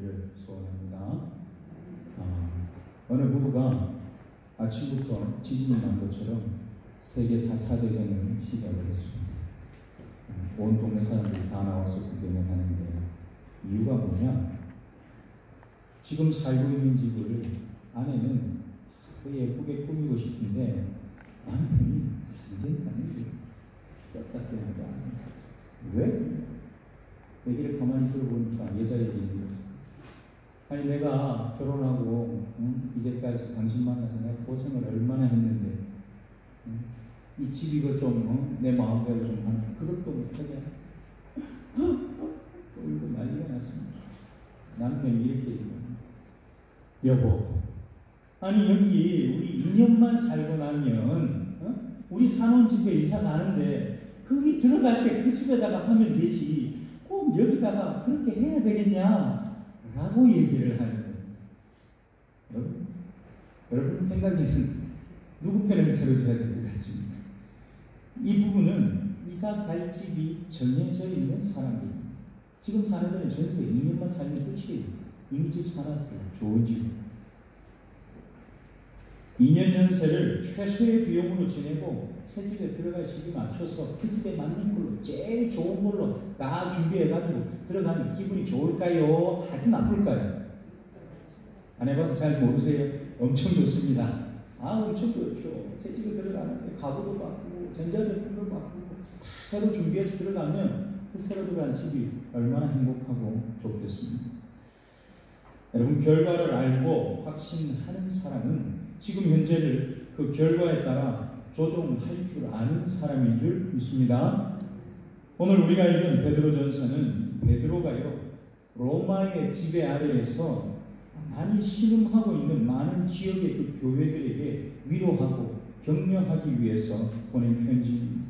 되기를 소원합니다. 어느 부부가 아침부터 지진이 난 것처럼 세계 4차 대전을 시작을 했습니다. 온 동네 사람들이 다 나와서 구경을 하는데 이유가 뭐냐? 지금 살고 있는 집을 아내는 예쁘게 꾸미고 싶은데 남편이 안 된다는 거예요. 딱딱하게 왜? 얘기를 가만히 들어보니까 여자 얘기였어요. 아니 내가 결혼하고 이제까지 당신 만나서 내가 고생을 얼마나 했는데 이 집 이거 좀 내 마음대로 좀 하는 그것도 못하게 울고 난리가 났습니다. 남편이 이렇게 얘기합니다. 여보, 아니 여기 우리 2년만 살고 나면 우리 사는 집에 이사 가는데 거기 들어갈 때 그 집에다가 하면 되지 꼭 여기다가 그렇게 해야 되겠냐 라고 얘기를 하는 거예요. 여러분 생각에는 누구 편을 들어줘야 될 것 같습니다. 이 부분은 이사 갈 집이 정해져 있는 사람들입니다. 지금 사는 데는 전세 2년만 살면 끝이에요. 이미 집 사놨어요. 좋은 집. 2년 전세를 최소의 비용으로 지내고 새 집에 들어갈 시기 맞춰서 그 집에 맞는 걸로 제일 좋은 걸로 다 준비해가지고 들어가면 기분이 좋을까요? 아주 나쁠까요? 안 해봐서 잘 모르세요? 엄청 좋습니다. 엄청 좋죠. 새 집에 들어가는데 가구도 바꾸고 전자제품도 바꾸고 다 새로 준비해서 들어가면 그 새로 들어간 집이 얼마나 행복하고 좋겠습니까? 여러분 결과를 알고 확신하는 사람은 지금 현재를 그 결과에 따라 조종할 줄 아는 사람인 줄 믿습니다. 오늘 우리가 읽은 베드로전서는 베드로가요 로마의 지배 아래에서 많이 신음하고 있는 많은 지역의 그 교회들에게 위로하고 격려하기 위해서 보낸 편지입니다.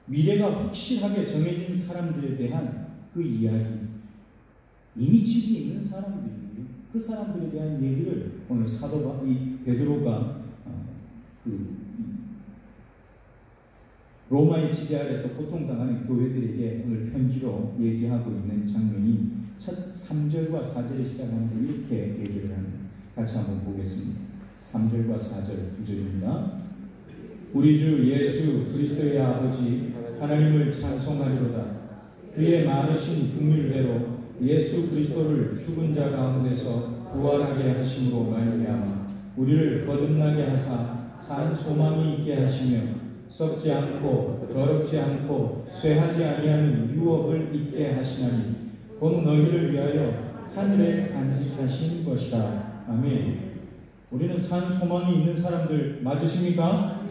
미래가 확실하게 정해진 사람들에 대한 그 이야기, 이미 집이 있는 사람들이에요. 그 사람들에 대한 얘기를 오늘 사도가 이 베드로가 로마의 지배 아래에서 고통당하는 교회들에게 오늘 편지로 얘기하고 있는 장면이 첫 3절과 4절에 시작하는데 이렇게 얘기를 합니다. 같이 한번 보겠습니다. 3절과 4절 2절입니다. 우리 주 예수 그리스도의 아버지 하나님을 찬송하리로다. 그의 많으신 긍휼대로 예수 그리스도를 죽은 자 가운데서 부활하게 하심으로 말미암아 우리를 거듭나게 하사 산 소망이 있게 하시며 썩지 않고 더럽지 않고 쇠하지 아니하는 유업을 있게 하시나니 곧 너희를 위하여 하늘에 간직하신 것이라. 아멘. 우리는 산 소망이 있는 사람들 맞으십니까?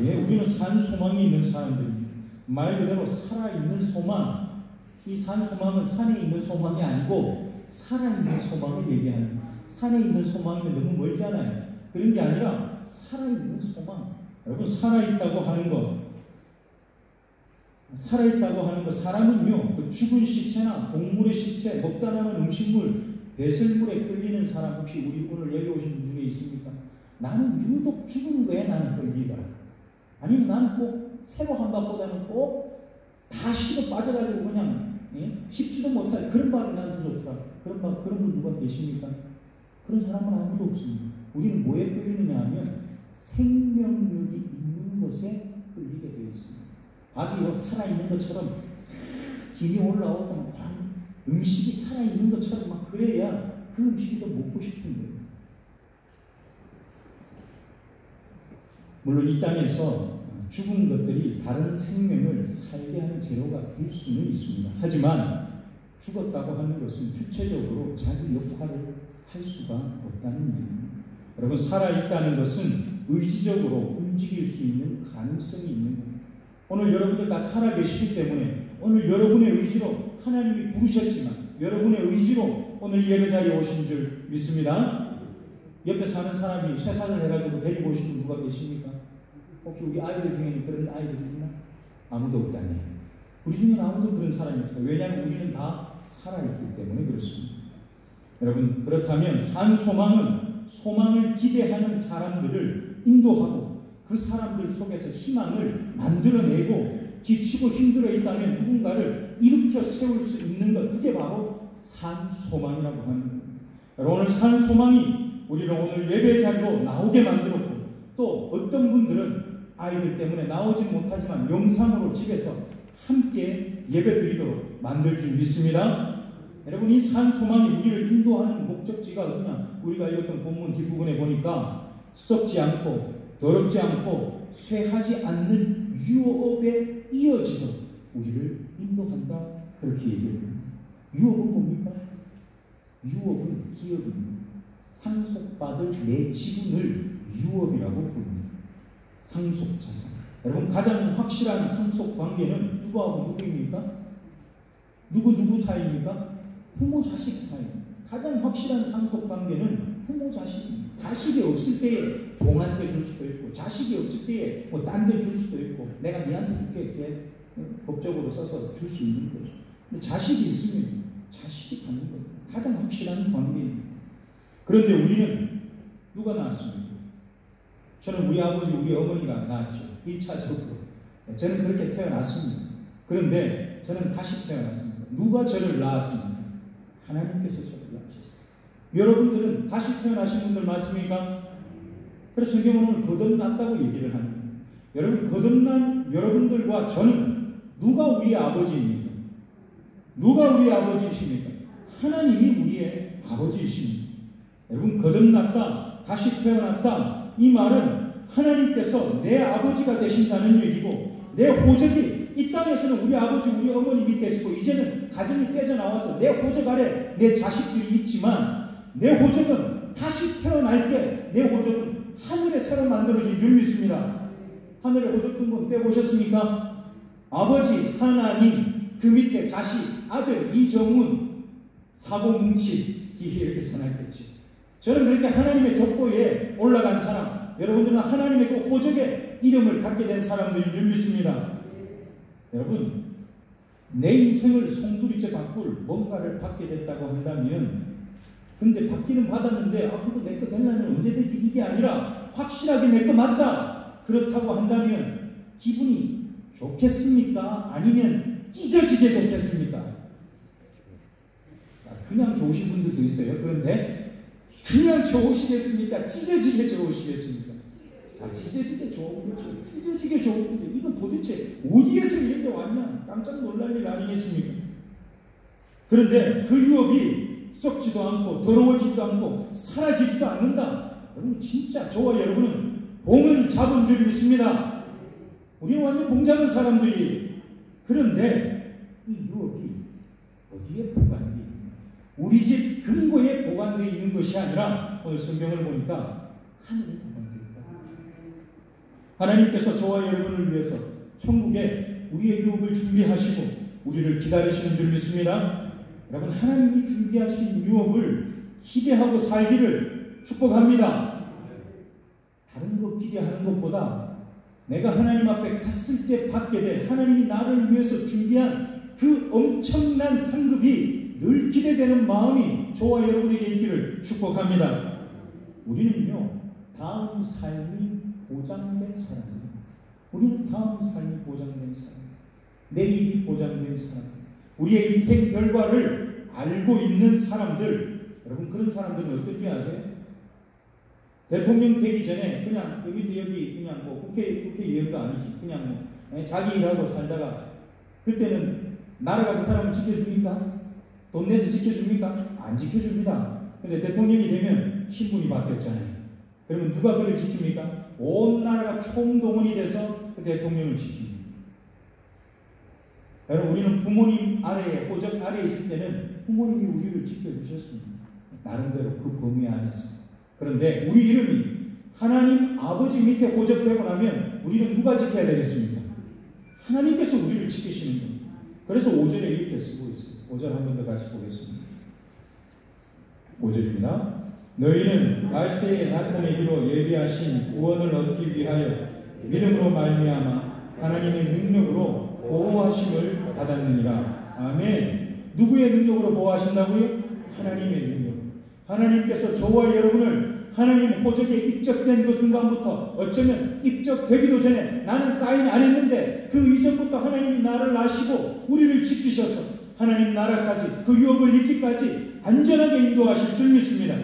예, 우리는 산 소망이 있는 사람들입니다. 말 그대로 살아있는 소망. 이 산 소망은 산에 있는 소망이 아니고 살아있는 소망을 얘기하는 거예요. 산에 있는 소망이면 너무 멀잖아요. 그런 게 아니라 살아있는 소망. 여러분 살아있다고 하는 것, 사람은요 그 죽은 시체나 동물의 시체, 먹다 남은 음식물, 배설물에 끌리는 사람 혹시 우리 오늘 여기 오신 분 중에 있습니까? 나는 유독 죽은 거에 나는 끌리더라. 아니면 나는 꼭 새로 한 밥보다는 꼭 다 식어 빠져가지고 그냥 씹지도 못할 그런 밥이 나는 더 좋더라. 그런 분 누가 계십니까? 그런 사람은 아무도 없습니다. 우리는 뭐에 끌리느냐 하면 생명력이 있는 것에 끌리게 되어 있습니다. 밥이 살아있는 것처럼 김이 올라오고 음식이 살아있는 것처럼 막 그래야 그 음식이 더 먹고 싶은 거예요. 물론 이 땅에서 죽은 것들이 다른 생명을 살게 하는 재료가 될 수는 있습니다. 하지만 죽었다고 하는 것은 주체적으로 자기 역할을 할 수가 없다는 얘기입니다. 여러분 살아있다는 것은 의지적으로 움직일 수 있는 가능성이 있는 겁니다. 오늘 여러분들 다 살아계시기 때문에 오늘 여러분의 의지로 하나님이 부르셨지만 여러분의 의지로 오늘 예배자리에 오신 줄 믿습니다. 옆에 사는 사람이 세상을 해가지고 데리고 오신 분 누가 계십니까? 혹시 우리 아이들 중에는 그런 아이들이 있나? 아무도 없다니. 우리 중에는 아무도 그런 사람이 없어요. 왜냐하면 우리는 다 살아있기 때문에 그렇습니다. 여러분 그렇다면 산 소망은 소망을 기대하는 사람들을 인도하고 그 사람들 속에서 희망을 만들어내고 지치고 힘들어 있다면 누군가를 일으켜 세울 수 있는 것, 그게 바로 산소망이라고 하는 겁니다. 여러분, 오늘 산소망이 우리를 오늘 예배 자리로 나오게 만들었고, 또 어떤 분들은 아이들 때문에 나오지 못하지만 영상으로 집에서 함께 예배 드리도록 만들 줄 믿습니다. 여러분, 이 산소망이 우리를 인도하는 목적지가 어디냐? 우리가 읽었던 본문 뒷부분에 보니까 썩지 않고 더럽지 않고 쇠하지 않는 유업에 이어지도록 우리를 인도한다, 그렇게 얘기합니다. 유업은 뭡니까? 유업은 기업입니다. 상속받을 내 지분을 유업이라고 부릅니다. 상속자산. 여러분, 가장 확실한 상속관계는 누구하고 누구입니까? 누구 사이입니까? 부모 자식 사이입니다. 가장 확실한 상속관계는 부모 자식입니다. 자식이 없을 때에 종한테 줄 수도 있고, 자식이 없을 때에 딴 데 줄 수도 있고, 내가 니한테 줄게 이렇게 법적으로 써서 줄 수 있는 거죠. 근데 자식이 있으면 자식이 받는 겁니다. 가장 확실한 관계입니다. 그런데 우리는 누가 낳았습니까? 저는 우리 아버지, 우리 어머니가 낳았죠. 1차적으로. 저는 그렇게 태어났습니다. 그런데 저는 다시 태어났습니다. 누가 저를 낳았습니까? 하나님께서 저를 낳으셨습니다. 여러분들은 다시 태어나신 분들 맞습니까? 그래서 성경은 오늘 거듭났다고 얘기를 합니다. 여러분, 거듭난 여러분들과 저는 누가 우리의 아버지입니까? 누가 우리의 아버지이십니까? 하나님이 우리의 아버지이십니다. 여러분, 거듭났다, 다시 태어났다, 이 말은 하나님께서 내 아버지가 되신다는 얘기고, 내 호적이 이 땅에서는 우리 아버지, 우리 어머니 밑에 있고, 이제는 가정이 떼져나와서 내 호적 아래 내 자식들이 있지만, 내 호적은 다시 태어날 때 내 호적은 하늘에 새로 만들어진 줄 믿습니다. 하늘에 호적 등본 떼보셨습니까? 아버지 하나님, 그 밑에 자식, 아들 이정훈, 사고뭉치 뒤에 이렇게 써놨겠지. 저는 그렇게 하나님의 족보에 올라간 사람, 여러분들은 하나님의 그 호적의 이름을 갖게 된 사람들인 줄 믿습니다. 여러분, 내 인생을 송두리째 바꿀 뭔가를 받게 됐다고 한다면, 근데 받기는 받았는데 그거 내 거 되려면 언제 되지? 이게 아니라 확실하게 내 거 맞다, 그렇다고 한다면 기분이 좋겠습니까? 아니면 찢어지게 좋겠습니까? 그냥 좋으신 분들도 있어요. 그런데 그냥 좋으시겠습니까? 찢어지게 좋으시겠습니까? 찢어지게 좋은 거죠. 찢어지게 좋은 거죠. 이건 도대체 어디에서 이렇게 왔냐? 깜짝 놀랄 일 아니겠습니까? 그런데 그 유업이 썩지도 않고 더러워지지도 않고 사라지지도 않는다. 여러분, 진짜 저와 여러분은 봉을 잡은 줄 믿습니다. 우리는 완전 봉 잡은 사람들이. 그런데 이 유업이 어디에 보관되어 있는, 우리 집 금고에 보관되어 있는 것이 아니라 오늘 성경을 보니까 하늘에 보관되어 있다. 하나님께서 저와 여러분을 위해서 천국에 우리의 유업을 준비하시고 우리를 기다리시는 줄 믿습니다. 여러분, 하나님이 준비하신 유업을 기대하고 살기를 축복합니다. 다른 거 기대하는 것보다 내가 하나님 앞에 갔을 때 받게 될, 하나님이 나를 위해서 준비한 그 엄청난 상급이 늘 기대되는 마음이 저와 여러분에게 있기를 축복합니다. 우리는요, 다음 삶이 보장된 사람입니다. 우리는 다음 삶이 보장된 사람, 내일이 보장된 사람, 우리의 인생 결과를 알고 있는 사람들. 여러분, 그런 사람들은 어떻게 아세요? 대통령 되기 전에 그냥 여기 그냥 국회의원도 아니지, 그냥 자기 일하고 살다가, 그때는 나라가 그 사람을 지켜줍니까? 돈 내서 지켜줍니까? 안 지켜줍니다. 근데 대통령이 되면 신분이 바뀌었잖아요. 그러면 누가 그를 지킵니까? 온 나라가 총동원이 돼서 그 대통령을 지킵니다. 여러분, 우리는 부모님 아래에, 호적 아래에 있을 때는 부모님이 우리를 지켜주셨습니다. 나름대로 그 범위 안에서. 그런데 우리 이름이 하나님 아버지 밑에 호적되고 나면 우리는 누가 지켜야 되겠습니까? 하나님께서 우리를 지키시는 겁니다. 그래서 5절에 이렇게 쓰고 있어요. 5절 한 번 더 같이 보겠습니다. 5절입니다. 너희는 말세에 나타내기로 예비하신 구원을 얻기 위하여 믿음으로 말미암아 하나님의 능력으로 보호하심을 받았느니라. 아멘. 누구의 능력으로 보호하신다고요? 하나님의 능력. 하나님께서 저와 여러분을 하나님 호적에 입적된 그 순간부터, 어쩌면 입적되기도 전에 나는 사인 안 했는데 그 이전부터 하나님이 나를 아시고 우리를 지키셔서 하나님 나라까지 그 유업을 이기까지 안전하게 인도하실 줄 믿습니다.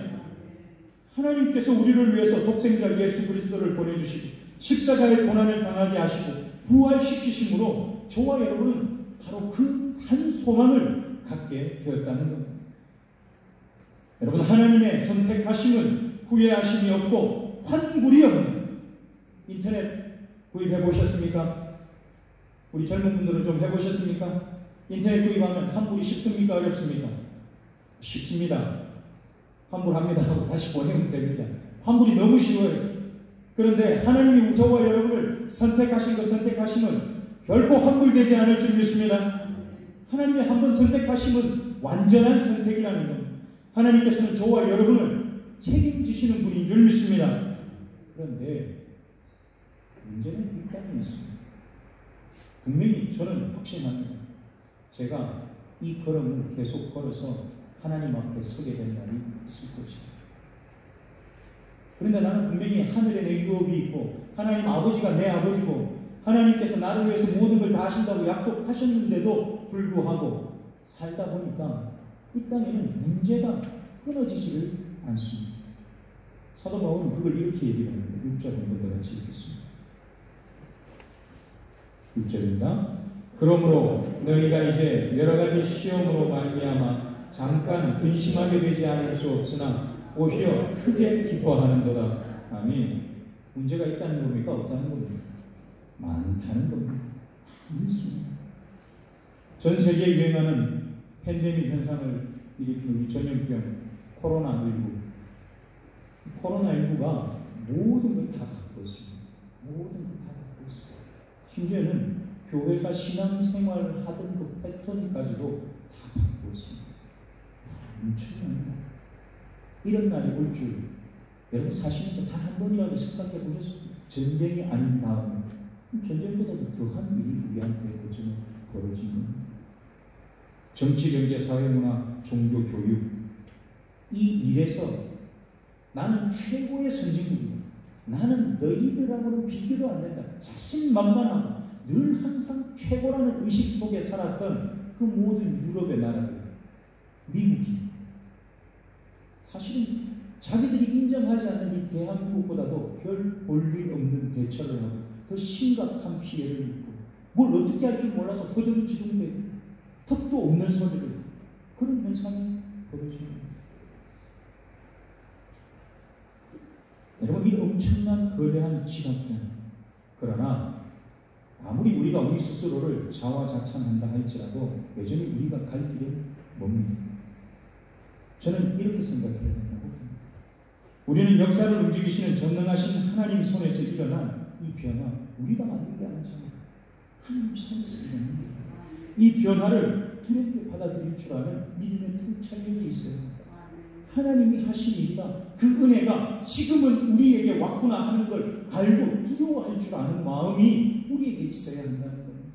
하나님께서 우리를 위해서 독생자 예수 그리스도를 보내주시고 십자가의 고난을 당하게 하시고 부활시키심으로 저와 여러분은 바로 그 산 소망을 갖게 되었다는 겁니다. 여러분, 하나님의 선택하심은 후회하심이 없고 환불이 없는, 인터넷 구입해 보셨습니까? 우리 젊은 분들은 좀 해보셨습니까? 인터넷 구입하면 환불이 쉽습니까? 어렵습니까? 쉽습니다. 환불합니다 하고 다시 보내면 됩니다. 환불이 너무 쉬워요. 그런데 하나님이 저와 여러분을 선택하신 것, 선택하심은 결코 환불되지 않을 줄 믿습니다. 하나님의 한번 선택하심은 완전한 선택이라는 겁니다. 하나님께서는 저와 여러분을 책임지시는 분인 줄 믿습니다. 그런데 문제는 있다는 있습니다. 분명히 저는 확신합니다. 제가 이 걸음을 계속 걸어서 하나님 앞에 서게 된 날이 있을 것입니다. 그런데 나는 분명히 하늘에 내 유업이 있고 하나님 아버지가 내 아버지고 하나님께서 나를 위해서 모든 걸 다 하신다고 약속하셨는데도 불구하고 살다 보니까 이 땅에는 문제가 끊어지지를 않습니다. 사도 바울은 그걸 이렇게 얘기를 합니다. 6절 한번 같이 읽겠습니다. 6절입니다. 그러므로 너희가 이제 여러 가지 시험으로 말미암아 잠깐 근심하게 되지 않을 수 없으나 오히려 크게 기뻐하는도다. 아멘. 문제가 있다는 겁니까? 없다는 겁니까? 많다는 겁니다. 많습니다. 전 세계에 유행하는 팬데믹 현상을 일으키는 이 전염병 코로나19. 코로나19가 모든 걸 다 바꿨습니다. 모든 걸 다 바꿨습니다. 심지어는 교회가 신앙생활을 하던 그 패턴까지도 다 바꿨습니다. 엄청납니다. 이런 날이 올 줄 여러분 사시면서 단 한 번이라도 생각해 보셨습니까? 전쟁이 아닌 다음에 전쟁보다도 더한 일이 우리한테 어쩌면 벌어진 겁니다. 정치, 경제, 사회, 문화, 종교, 교육 이 일에서 나는 최고의 선진국이다. 나는 너희들하고는 비교도 안 된다. 자신만만하고 늘 항상 최고라는 의식 속에 살았던 그 모든 유럽의 나라들, 미국이 사실은 자기들이 인정하지 않는 이 대한민국보다도 별 볼일 없는 대처를 하고 더 심각한 피해를 입고 뭘 어떻게 할 줄 몰라서 허둥지둥대고 턱도 없는 소리를 그런 현상이 벌어집니다. 여러분, 이 엄청난 거대한 지각된, 그러나 아무리 우리가 우리 스스로를 자화자찬한다 할지라도 여전히 우리가 갈 길은 멉니다. 저는 이렇게 생각해야 된다고 봅니다. 우리는 역사를 움직이시는 전능하신 하나님 손에서 일어난 이 변화, 우리가 만든 게 아니잖아요. 하나님 손에서 일어난 거예요. 이 변화를 두렵게 받아들일 줄 아는 믿음의 통찰력이 있어요. 하나님이 하신 일이다. 그 은혜가 지금은 우리에게 왔구나 하는 걸 알고 두려워할 줄 아는 마음이 우리에게 있어야 한다는 겁니다.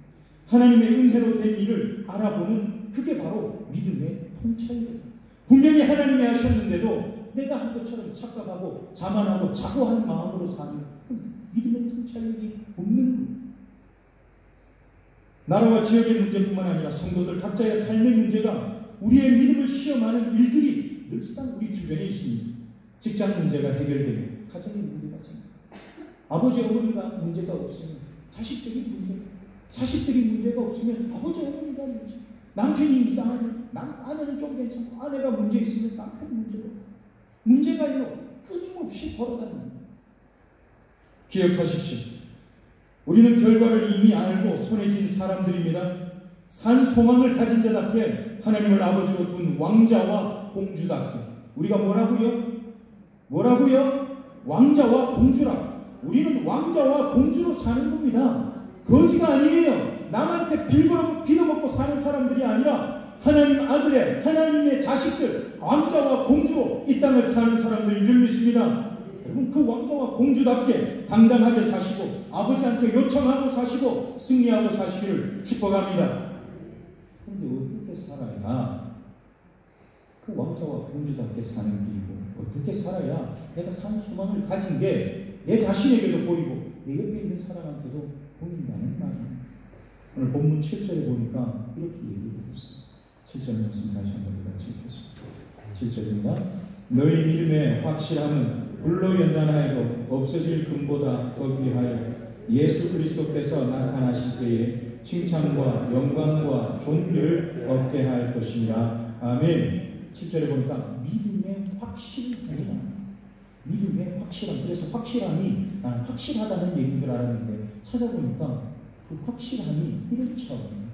하나님의 은혜로 된 일을 알아보는 그게 바로 믿음의 통찰력. 분명히 하나님이 하셨는데도 내가 한 것처럼 착각하고 자만하고 자고한 마음으로 사는 믿음의 통찰력이 없는 겁니다. 나라와 지역의 문제뿐만 아니라 성도들 각자의 삶의 문제가 우리의 믿음을 시험하는 일들이 늘상 우리 주변에 있습니다. 직장 문제가 해결되고 가정의 문제가 생깁니다. 아버지 어머니가 문제가 없으면 자식들이 문제가 없으면 아버지 어머니가 문제. 남편이 이상하면 아내는 좀 괜찮고 아내가 문제 있으면 남편 문제가 끊임없이 벌어다닙니다. 기억하십시오. 우리는 결과를 이미 알고 손에 쥔 사람들입니다. 산 소망을 가진 자답게 하나님을 아버지로 둔 왕자와 공주답게. 우리가 뭐라고요? 왕자와 공주라. 우리는 왕자와 공주로 사는 겁니다. 거지가 아니에요. 남한테 빌어먹고 사는 사람들이 아니라 하나님 아들의, 하나님의 자식들, 왕자와 공주로 이 땅을 사는 사람들인 줄 믿습니다. 여러분, 그 왕자와 공주답게 당당하게 사시고 아버지한테 요청하고 사시고 승리하고 사시기를 축복합니다. 그런데 어떻게 살아야 그 왕자와 공주답게 사는 길이고, 어떻게 살아야 내가 산 소망을 가진 게 내 자신에게도 보이고 내 옆에 있는 사람한테도 보인다는 말입니다. 오늘 본문 7절에 보니까 이렇게 얘기하고 있습니다. 7절 말씀 다시 한번 같이 읽겠습니다. 7절입니다. 너희 믿음의 확실함은 불로 연단하여도 없어질 금보다 더 귀하여 예수 그리스도께서 나타나실 때에 칭찬과 영광과 존귀를 얻게 할 것이니라. 아멘. 7절에 보니까 믿음의 확실함이다. 믿음의 확실함. 그래서 확실함이 나는 확실하다는 얘기인 줄 알았는데 찾아보니까 그 확실함이 이런처럼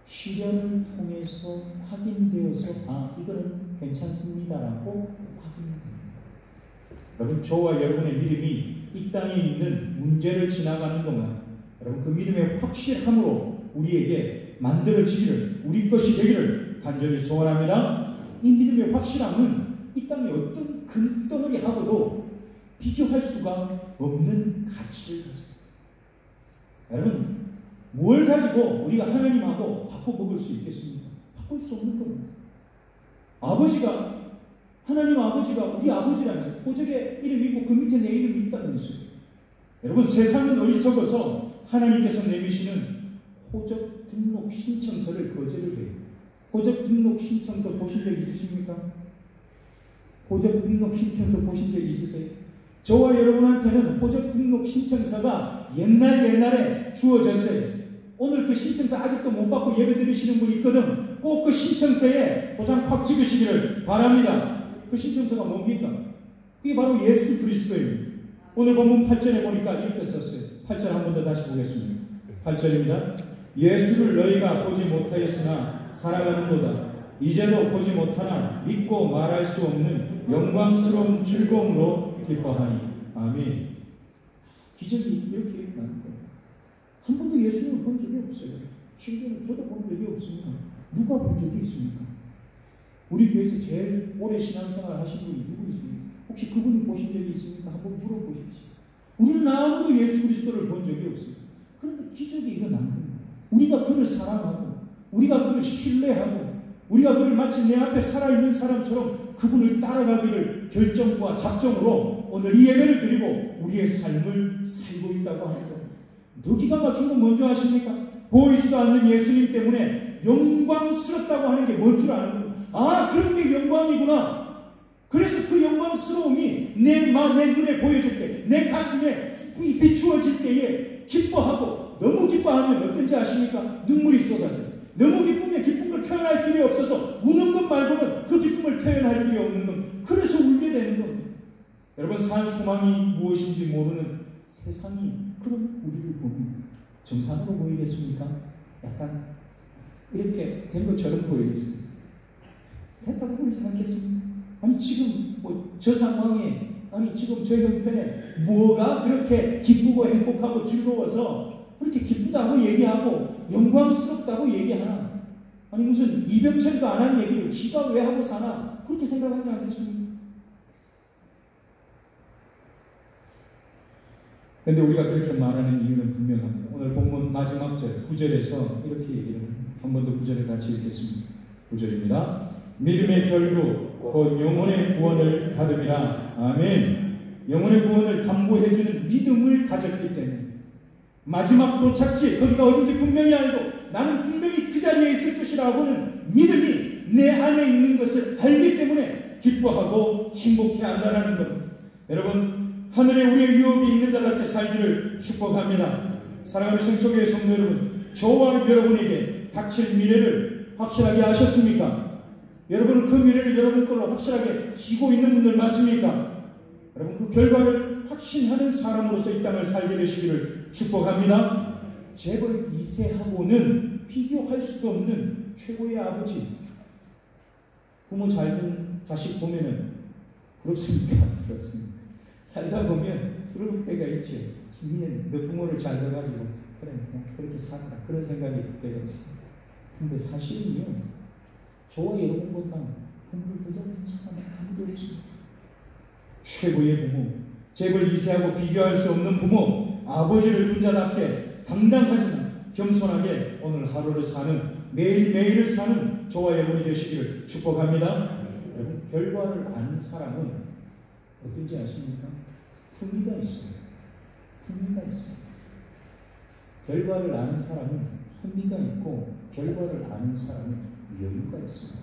시련을 통해서 확인되어서 이거는 괜찮습니다라고 확인됩니다. 여러분, 저와 여러분의 믿음이 이 땅에 있는 문제를 지나가는 동안 여러분 그 믿음의 확실함으로 우리에게 만들어지기를, 우리 것이 되기를 간절히 소원합니다. 이 믿음의 확실함은 이 땅에 어떤 금덩어리 하고도 비교할 수가 없는 가치를 가집니다. 여러분, 뭘 가지고 우리가 하나님하고 바꿔먹을 수 있겠습니까? 바꿀 수 없는 겁니다. 하나님 아버지가 우리 아버지라면서 호적의 이름이 있고 그 밑에 내 이름이 있다면서요. 여러분, 세상은 어리석어서 하나님께서 내미시는 호적 등록 신청서를 거절을 해요. 호적 등록 신청서 보신 적 있으십니까? 호적 등록 신청서 보신 적 있으세요? 저와 여러분한테는 호적 등록 신청서가 옛날에 주어졌어요. 오늘 그 신청서 아직도 못 받고 예배 드리시는 분이 있거든. 꼭 그 신청서에 도장 확 찍으시기를 바랍니다. 그 신청서가 뭡니까? 그게 바로 예수 그리스도예요. 오늘 본문 8절에 보니까 이렇게 썼어요. 8절 한 번 더 다시 보겠습니다. 8절입니다. 예수를 너희가 보지 못하였으나 사랑하는도다. 이제도 보지 못하나 믿고 말할 수 없는 영광스러운 즐거움으로 기뻐하니. 아멘. 기적이 이렇게 나는 거예요. 한 번도 예수님을 본 적이 없어요. 심지어는 저도 본 적이 없습니다. 누가 본 적이 있습니까? 우리 교회에서 제일 오래 신앙생활 하신 분이 누구 있습니까? 혹시 그분이 보신 적이 있습니까? 한번 물어보십시오. 우리는 아무도 예수 그리스도를 본 적이 없어요. 그런데 기적이 일어난 겁니다. 우리가 그를 사랑하고, 우리가 그를 신뢰하고, 우리가 그를 마치 내 앞에 살아있는 사람처럼 그분을 따라가기를 결정과 작정으로 오늘 이 예배를 드리고 우리의 삶을 살고 있다고 하는 겁니다. 더 기가 막힌 건 뭔지 아십니까? 보이지도 않는 예수님 때문에 영광스럽다고 하는 게 뭔 줄 아는 겁니다. 그런 게 영광이구나. 그래서 그 영광스러움이 내 눈에 보여질 때, 내 가슴에 비추어질 때에 기뻐하고, 너무 기뻐하면 어떤지 아십니까? 눈물이 쏟아져요. 너무 기쁘면 기쁨을 표현할 길이 없어서 우는 것 말고는 그 기쁨을 표현할 길이 없는 겁니다. 그래서 울게 되는 겁니다. 여러분, 산 소망이 무엇인지 모르는 세상이 그런 우리를 보면 정상으로 보이겠습니까? 약간 이렇게 된 것처럼 보이겠습니다. 됐다고 보이지 않겠습니까? 아니, 지금 저 상황에, 지금 저 형편에 뭐가 그렇게 기쁘고 행복하고 즐거워서 그렇게 기쁘다고 얘기하고 영광스럽다고 얘기하나? 아니, 무슨 이병철도 안 한 얘기를 지가 왜 하고 사나? 그렇게 생각하지 않겠습니까? 그런데 우리가 그렇게 말하는 이유는 분명합니다. 오늘 본문 마지막 절 9절에서 이렇게 얘기를 합니다. 한 번 더 9절을 같이 읽겠습니다. 9절입니다. 믿음의 결국 곧 영혼의 구원을 받음이라. 아멘. 영혼의 구원을 담보해주는 믿음을 가졌기 때문에 마지막 도착지, 거기가 어딘지 분명히 알고 나는 분명히 그 자리에 있을 것이라고는 믿음이 내 안에 있는 것을 알기 때문에 기뻐하고 행복해한다는 겁니다. 여러분, 하늘에 우리의 유업이 있는 자답게 살기를 축복합니다. 사랑하는 성초교회 성도 여러분, 저와 여러분에게 닥칠 미래를 확실하게 아셨습니까? 여러분은 그 미래를 여러분 걸로 확실하게 지고 있는 분들 맞습니까? 여러분, 그 결과를 확신하는 사람으로서 이 땅을 살게 되시기를 축복합니다. 재벌 2세하고는 비교할 수도 없는 최고의 아버지. 부모 잘 된 자식 보면은 부럽습니까? 부럽습니다. 살다 보면 부러울 때가 있죠. 니는 너 부모를 잘 둬가지고 그래, 그렇게 살아라. 그런 생각이 들 때가 있습니다. 근데 사실은요, 저와 여러분보다 부모를 더 잘 사람은 아무도 없습니다. 최고의 부모, 재벌 2세하고 비교할 수 없는 부모, 아버지를 둔 자답게 당당하지만 겸손하게 오늘 하루를 사는, 매일매일을 사는 저와 여러분이 되시기를 축복합니다. 여러분, 결과를 아는 사람은 어떤지 아십니까? 품위가 있어요. 품위가 있어요. 결과를 아는 사람은 품위가 있고, 결과를 아는 사람은 여유가 있습니다.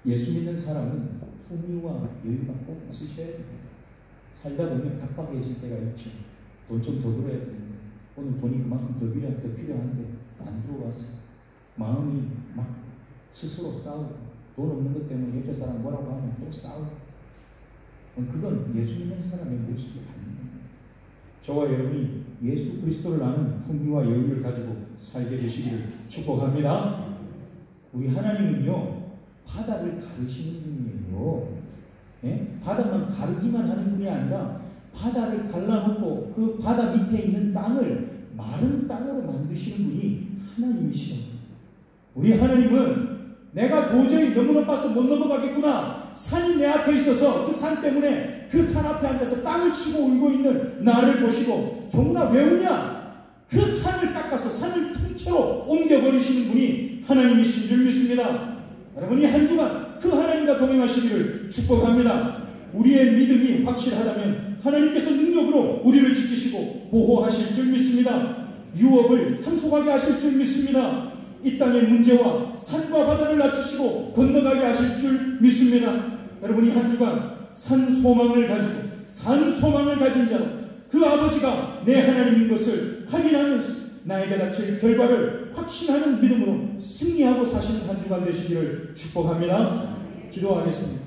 예수 믿는 사람은 품위와 여유가 꼭 있으셔야 됩니다. 살다 보면 각박해질 때가 있죠. 돈 좀 더 벌어야 되는데 오늘 돈이 그만큼 더 필요한데 안 들어와서 마음이 막 스스로 싸우고 돈 없는 것 때문에 옆에 사람 뭐라고 하면 또 싸우고 그건 예수 믿는 사람의 모습이 아닙니다. 저와 여러분이 예수 그리스도를 아는 품위와 여유를 가지고 살게 되시기를 축복합니다. 우리 하나님은요 바다를 가르시는 분이에요. 예? 바다만 가르기만 하는 분이 아니라 바다를 갈라놓고 그 바다 밑에 있는 땅을 마른 땅으로 만드시는 분이 하나님이시죠. 우리 하나님은 내가 도저히 너무 높아서 못 넘어가겠구나. 산이 내 앞에 있어서 그 산 때문에 그 산 앞에 앉아서 땅을 치고 울고 있는 나를 보시고 종나 왜 우냐? 그 산을 깎아서 산을 통째로 옮겨버리시는 분이 하나님이신 줄 믿습니다. 여러분이 한 주간 그 하나님과 동행하시기를 축복합니다. 우리의 믿음이 확실하다면 하나님께서 능력으로 우리를 지키시고 보호하실 줄 믿습니다. 유업을 상속하게 하실 줄 믿습니다. 이 땅의 문제와 산과 바다를 낮추시고 건너가게 하실 줄 믿습니다. 여러분이 한 주간 산 소망을 가진 자로 그 아버지가 내 하나님인 것을 확인하면서 나에게 닥칠 결과를 확신하는 믿음으로 승리하고 사시는 한 주간 되시기를 축복합니다. 기도하겠습니다.